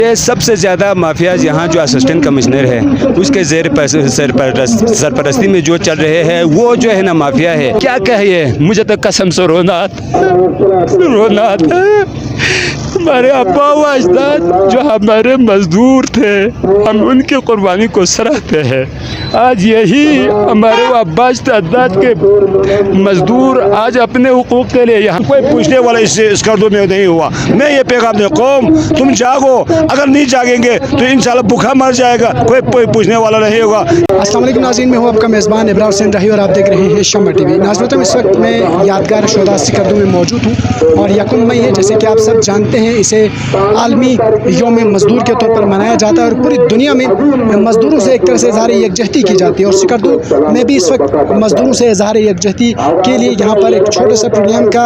یہ سب سے زیادہ مافیاز یہاں جو اسسٹنٹ کمشنر ہے اس کے زیر سرپرستی میں جو چل رہے ہیں وہ جو ہے نا مافیا ہے. کیا کہیے, مجھے تو قسم سے رونا آتا ہے. ہمارے ابا و اجداد جو ہمارے مزدور تھے, ہم ان کی قربانی کو سراہتے ہیں. آج یہی ہمارے ابا اجداد کے مزدور آج اپنے حقوق کے لیے یہاں کوئی پوچھنے والا اس کردوں میں نہیں ہوا. میں یہ پیغام دے, قوم تم جاگو, اگر نہیں جاگیں گے تو انشاءاللہ بھوکا مر جائے گا, کوئی پوچھنے والا نہیں ہوگا. السلام علیکم ناظرین, میں ہوں آپ کا میزبان ابراہیم حسین راہی اور آپ دیکھ رہے ہیں شمع ٹی وی. ناظرین, اس وقت میں یادگار شہداء سکردو میں موجود ہوں اور 1 مئی ہے, جیسے کہ آپ سب جانتے ہیں اسے عالمی یوم مزدور کے طور پر منایا جاتا ہے اور پوری دنیا میں مزدوروں سے ایک طرح سے اظہار یکجہتی کی جاتی ہے. اور سکردو میں بھی اس وقت مزدوروں سے اظہار یکجہتی کے لیے یہاں پر ایک چھوٹے سے پروگرام کا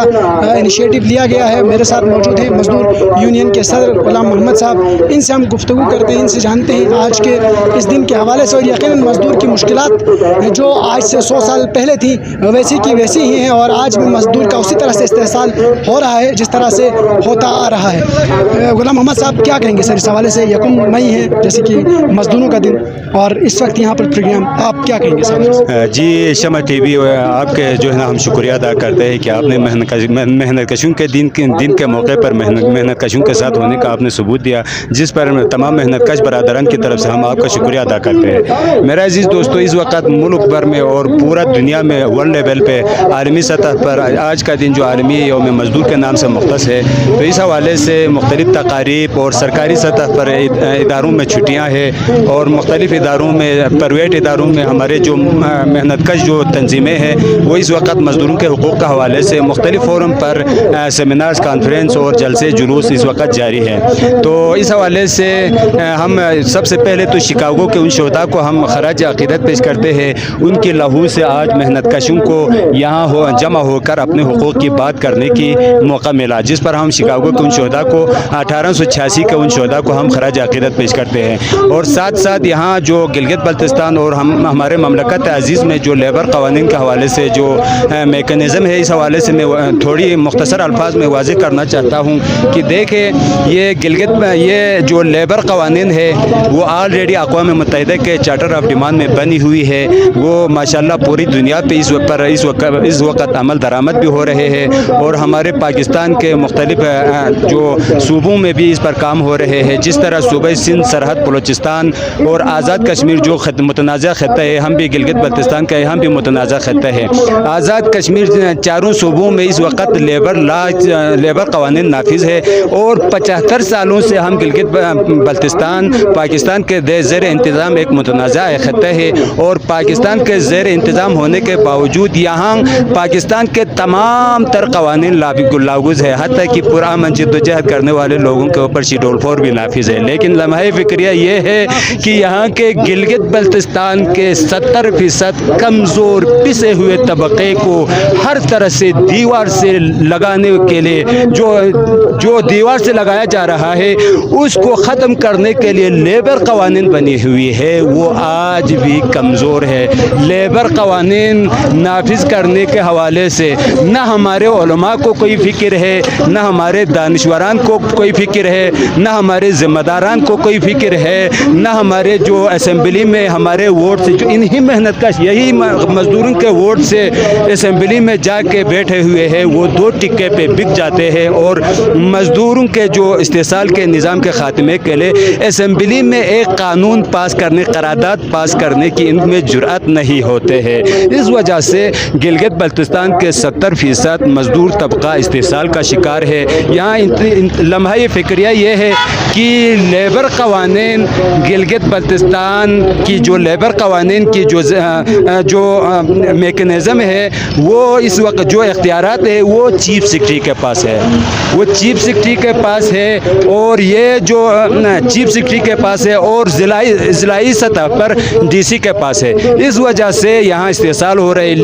انیشیٹو لیا گیا ہے. میرے ساتھ موجود ہیں مزدور یونین کے صدر غلام محمد صاحب. ان سے ہم گفتگو کرتے ہیں, ان سے جانتے ہیں آج کے اس دن کے حوالے سے. اور یقیناً مزدور کی مشکلات جو آج سے 100 سال پہلے تھی ویسی کی ویسی ہی ہیں اور آج بھی مزدور کا اسی طرح سے استحصال ہو رہا ہے جس طرح سے ہوتا آ رہا ہے. غلام محمد صاحب کیا کہیں گے سر اس حوالے سے؟ 1 مئی ہے جیسے کہ مزدوروں کا دن اور اس وقت یہاں پر پروگرام, آپ کیا کہیں گے سر؟ جی شمع ٹی وی آپ کے جو ہے نا ہم شکریہ ادا کرتے ہیں کہ آپ نے محنت کشوں کے دن کے موقع پر محنت کشوں کے ساتھ ہونے کا آپ نے ثبوت دیا, جس پر تمام محنت کش برادران کی طرف سے ہم آپ کا شکریہ ادا کرتے ہیں. میرا عزیز دوستو, اس وقت ملک بھر میں اور پورا دنیا میں ورلڈ لیول پہ عالمی سطح پر آج کا دن جو عالمی یوم مزدور کے نام سے مختص ہے, تو اس حوالے سے مختلف تقاریب اور سرکاری سطح پر اداروں میں چھٹیاں ہیں اور مختلف اداروں میں پرائیویٹ اداروں میں ہمارے جو محنت کش جو تنظیمیں ہیں وہ اس وقت مزدوروں کے حقوق کا حوالے سے مختلف فورم پر سیمینارز, کانفرنس اور جلسے جلوس اس وقت جاری ہیں. تو اس حوالے سے ہم سب سے پہلے تو شکاگو کے ان شہداء کو ہم خراج عقیدت پیش کرتے ہیں. ان کی لہو سے آج محنت کشوں کو یہاں جمع ہو کر اپنے حقوق کی بات کرنے کی موقع ملا, جس پر ہم شکاگو کے ان شہداء کو 1886 کے ان شہداء کو ہم خراج عقیدت پیش کرتے ہیں. اور ساتھ ساتھ یہاں جو گلگت بلتستان اور ہمارے مملکت عزیز میں جو لیبر قوانین کے حوالے سے جو میکانزم ہے, اس حوالے سے میں تھوڑی مختصر الفاظ میں واضح کرنا چاہتا ہوں کہ دیکھیں یہ یہ جو لیبر قوانین ہے وہ آلریڈی اقوام متحدہ کے چارٹر آف ڈیمانڈ میں بنی ہوئی ہے. وہ ماشاءاللہ پوری دنیا پہ اس وقت عمل درآمد بھی ہو رہے ہیں اور ہمارے پاکستان کے مختلف جو صوبوں میں بھی اس پر کام ہو رہے ہیں. جس طرح صوبہ سندھ, سرحد بلوچستان اور آزاد کشمیر جو متنازع خطہ ہے, ہم بھی گلگت بلتستان کا ہم بھی متنازع خطہ ہے. آزاد کشمیر چاروں صوبوں میں اس وقت لیبر قوانین نافذ ہے اور 75 سالوں سے ہم گلگت بلتستان پاکستان کے زیر انتظام ایک متنازع خطہ ہے. اور پاکستان کے زیر انتظام ہونے کے باوجود یہاں پاکستان کے تمام تر قوانین لاگوز ہے, حتیٰ کہ پرامن جدوجہد کرنے والے لوگوں کے اوپر شیڈول 4 بھی نافذ ہے. لیکن لمحہ فکریہ یہ ہے کہ یہاں کے گلگت بلتستان کے 70% کمزور پسے ہوئے طبقے کو ہر طرح سے دیوار سے لگانے کے لیے جو دیوار سے لگایا جا رہا ہے اس کو ختم کرنے کے لیے لیبر قوانین بنی ہوئی ہے, وہ آج بھی کمزور ہے. لیبر قوانین نافذ کرنے کے حوالے سے نہ ہمارے علماء کو کوئی فکر ہے, نہ ہمارے دانشوران کو کوئی فکر ہے, نہ ہمارے ذمہ داران کو کوئی فکر ہے, نہ ہمارے جو اسمبلی میں ہمارے ووٹ سے جو انہی محنت کش یہی مزدوروں کے ووٹ سے اسمبلی میں جا کے بیٹھے ہوئے ہیں, وہ 2 ٹکے پہ بک جاتے ہیں. اور مزدوروں کے جو استحصال کے نظام کے خاتمے کے لیے اسمبلی میں ایک قانون پاس کرنے, قرارداد پاس کرنے کی ان میں جرأت نہیں ہوتے ہیں. اس وجہ سے گلگت بلتستان کے 70% مزدور طبقہ استحصال کا شکار ہے. یہاں لمحہ فکریہ یہ ہے کہ لیبر قوانین گلگت بلتستان کی جو لیبر قوانین کی جو میکانزم ہے وہ اس وقت جو اختیارات ہے وہ چیف سیکرٹری کے پاس ہے, وہ چیف سیکرٹری کے پاس ہے. اور یہ جو چیف سیکرٹری کے پاس ہے اور ضلعی سطح پر ڈی سی کے پاس ہے. اس وجہ سے یہاں استحصال ہو رہے.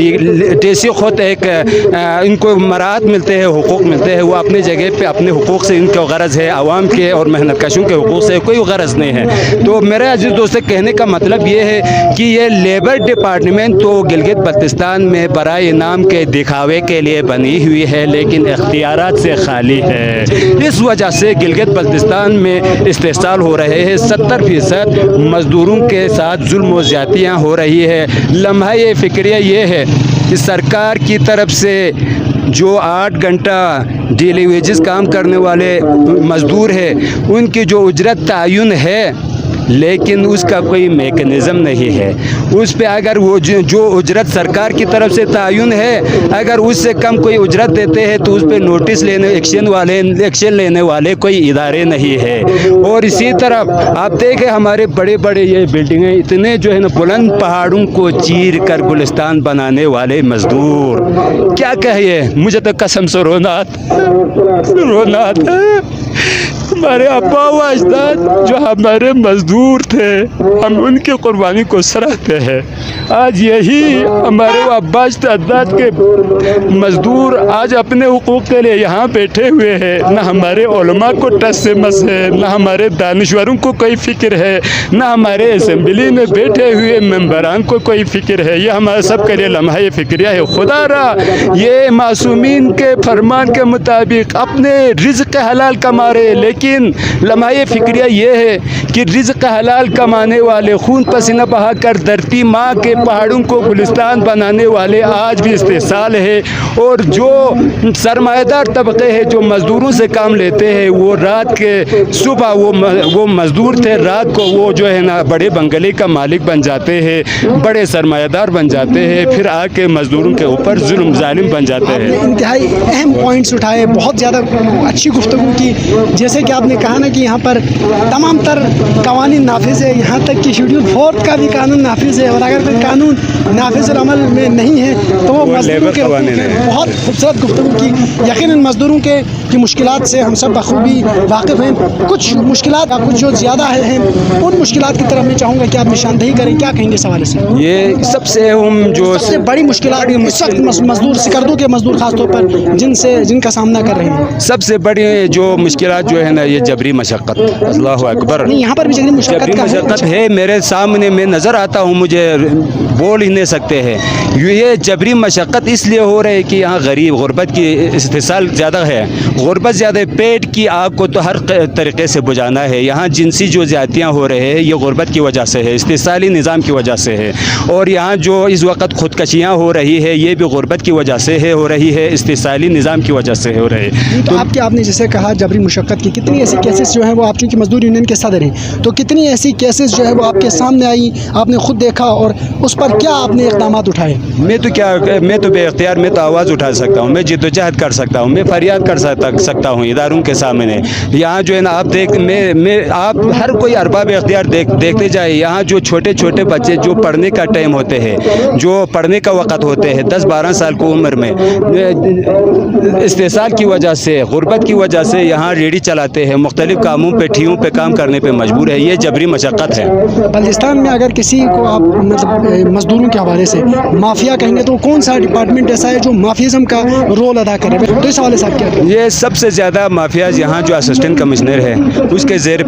ڈی سی خود ایک ان کو مراعات ملتے ہیں, حقوق ملتے ہیں, وہ اپنے جگہ پہ اپنے حقوق سے ان کا غرض ہے, عوام کے اور محنت کشوں کے حقوق سے کوئی غرض نہیں ہے. تو میرے عزیز دوست کہنے کا مطلب یہ ہے کہ یہ لیبر ڈپارٹمنٹ تو گلگت بلتستان میں برائے انعام کے دکھاوے کے لیے بنی ہوئی ہے, لیکن اختیارات سے خالی ہے. اس وجہ سے گلگت بلتستان میں استحصال ہو رہے ہیں. 70% مزدوروں کے ساتھ ظلم و زیادتیاں ہو رہی ہے. لمحہ فکریہ یہ ہے کہ سرکار کی طرف سے جو 8 گھنٹہ ڈیلی ویجز کام کرنے والے مزدور ہیں ان کی جو اجرت تعین ہے, لیکن اس کا کوئی میکنزم نہیں ہے. اس پہ اگر وہ جو اجرت سرکار کی طرف سے تعین ہے, اگر اس سے کم کوئی اجرت دیتے ہیں تو اس پہ نوٹس لینے ایکشن لینے والے کوئی ادارے نہیں ہے. اور اسی طرح آپ دیکھیں ہمارے بڑے بڑے یہ بلڈنگیں اتنے جو ہے نا بلند پہاڑوں کو چیر کر گلستان بنانے والے مزدور, کیا کہیے, مجھے تو قسم سے رونا آتا ہے. ہمارے ابا و اجداد جو ہمارے مزدور تھے, ہم ان کی قربانی کو سراہتے ہیں. آج یہی ہمارے ابا اجداد کے مزدور آج اپنے حقوق کے لیے یہاں بیٹھے ہوئے ہیں. نہ ہمارے علماء کو ٹس سے مس ہے, نہ ہمارے دانشوروں کو کوئی فکر ہے, نہ ہمارے اسمبلی میں بیٹھے ہوئے ممبران کو کوئی فکر ہے. یہ ہمارے سب کے لیے لمحہ فکریہ ہے. خدا را یہ معصومین کے فرمان کے مطابق اپنے رزق حلال کما رہے, لیکن لمحہ فکریہ یہ ہے کہ رزق حلال کمانے والے, خون پسینہ بہا کر دھرتی ماں کے پہاڑوں کو گلستان بنانے والے آج بھی استحصال ہے. اور جو سرمایہ دار طبقے ہیں جو مزدوروں سے کام لیتے ہیں, وہ رات کے صبح وہ مزدور تھے, رات کو وہ جو ہے نا بڑے بنگلے کا مالک بن جاتے ہیں, بڑے سرمایہ دار بن جاتے ہیں, پھر آ کے مزدوروں کے اوپر ظالم بن جاتے ہیں. انتہائی اہم پوائنٹس اٹھائے, بہت زیادہ اچھی گفتگو کی. جیسے کہ آپ نے کہا نا کہ یہاں پر تمام تر قوانین نافذ ہے, یہاں تک کہ شیڈول 4 کا بھی قانون نافذ ہے, اور اگر کوئی قانون نافذ العمل میں نہیں ہے تو وہ مزدوروں کے بہت خوبصورت گفتگو کی. یقیناً مزدوروں کے مشکلات سے ہم سب بخوبی واقف ہیں. کچھ مشکلات کچھ جو زیادہ ہیں, ان مشکلات کی طرف میں چاہوں گا کہ آپ نشاندہی کریں. کیا کہیں گے اس حوالے سے؟ یہ سب سے بڑی مشکلات اس وقت مزدور سکردو کے مزدور خاص طور پر جن کا سامنا کر رہے ہیں, سب سے بڑی جو مشکلات جو ہے نا یہ جبری مشقت. اللہ اکبر, یہاں پر بھی جبری مشقت ہے میرے سامنے, میں نظر آتا ہوں, مجھے بول ہی نہیں سکتے ہیں. یہ جبری مشقت اس لیے ہو رہی ہے کہ یہاں غربت کی استحصال زیادہ ہے, غربت زیادہ ہے. پیٹ کی آگ کو تو ہر طریقے سے بجھانا ہے. یہاں جنسی جو زیادتیاں ہو رہے ہیں یہ غربت کی وجہ سے ہے, استحصالی نظام کی وجہ سے ہے. اور یہاں جو اس وقت خودکشیاں ہو رہی ہے یہ بھی غربت کی وجہ سے ہو رہی ہے, استحصالی نظام کی وجہ سے ہو رہے ہیں. تو آپ نے جیسے کہا جبری مشقت کی, کتنی ایسی کیسز جو ہیں وہ, آپ چونکہ مزدور یونین کے صدر ہیں, تو کتنی ایسی کیسز جو ہے وہ آپ کے سامنے آئی, آپ نے خود دیکھا, اور اس پر کیا آپ نے اقدامات اٹھائے؟ میں تو بے اختیار, میں تو آواز اٹھا سکتا ہوں, میں جد و جہد کر سکتا ہوں, میں فریاد کر سکتا ہوں اداروں کے سامنے. یہاں جو ہے نا آپ ہر کوئی ارباب اختیار دیکھتے جائے. یہاں جو چھوٹے چھوٹے بچے جو پڑھنے کا ٹائم ہوتے ہیں, جو پڑھنے کا وقت ہوتے ہیں 10-12 سال کی عمر میں, استحصال کی وجہ سے, غربت کی وجہ سے یہاں ریڑھی چلاتے ہیں, مختلف کاموں پہ ٹھیوں پہ کام کرنے پہ مجبور ہے. یہ جبری مشقت ہے. بلتستان میں اگر کسی کو آپ مطلب مزدوروں کے حوالے سے مافیا کہیں گے تو کون سا ڈپارٹمنٹ ایسا ہے جو مافیازم کا رول ادا کرے, تو اس حوالے سے آپ کیا کہیں؟ یہ سب سے زیادہ مافیاز یہاں جو اسسٹنٹ کمشنر ہے اس کے زیر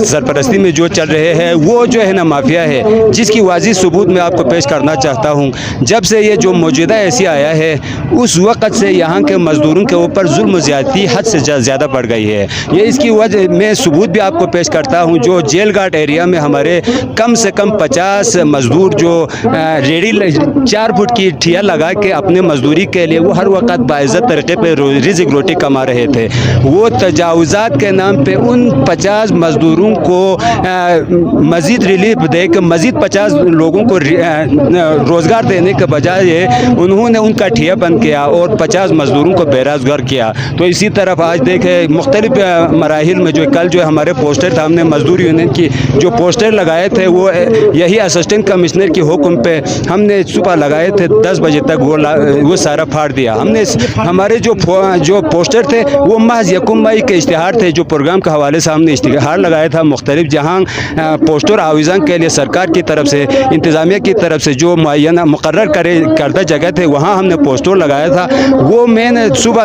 سرپرستی میں جو چل رہے ہیں وہ جو ہے نا مافیا ہے, جس کی واضح ثبوت میں آپ کو پیش کرنا چاہتا ہوں. جب سے یہ جو موجودہ ایسی آیا ہے اس وقت سے یہاں کے مزدوروں کے اوپر ظلم و زیادتی حد سے زیادہ بڑھ گئی ہے. یہ اس کی وجہ میں ثبوت بھی آپ کو پیش کرتا ہوں. جو جیل گھاٹ ایریا میں ہمارے کم سے کم 50 مزدور جو ریڑھی 4 فٹ کی ٹھیا لگا کے اپنے مزدوری کے لیے وہ ہر وقت باعزت طریقے پہ رزق روٹی کما رہے تھے, وہ تجاوزات کے نام پہ ان 50 مزدوروں کو مزید ریلیف دے کے مزید 50 لوگوں کو روزگار دینے کے بجائے انہوں نے ان کا ٹھیا بند کیا اور 50 مزدوروں کو بے روزگار کیا. تو اسی طرف آج دیکھیں مختلف مراحل میں جو کل جو ہمارے پوسٹر تھا, ہم نے مزدور یونین کی جو پوسٹر لگائے تھے وہ یہی اسسٹنٹ کمشنر کی حکم پہ ہم نے صبح لگائے تھے, 10 بجے تک وہ سارا پھاڑ دیا. ہم نے ہمارے جو پوسٹر تھے وہ محض 1 مئی کے اشتہار تھے, جو پروگرام کے حوالے سے ہم نے اشتہار لگایا تھا مختلف, جہاں پوسٹر آویزاں کے لیے سرکار کی طرف سے, انتظامیہ کی طرف سے جو معینہ مقرر کردہ جگہ تھے وہاں ہم نے پوسٹر لگایا تھا. وہ میں نے صبح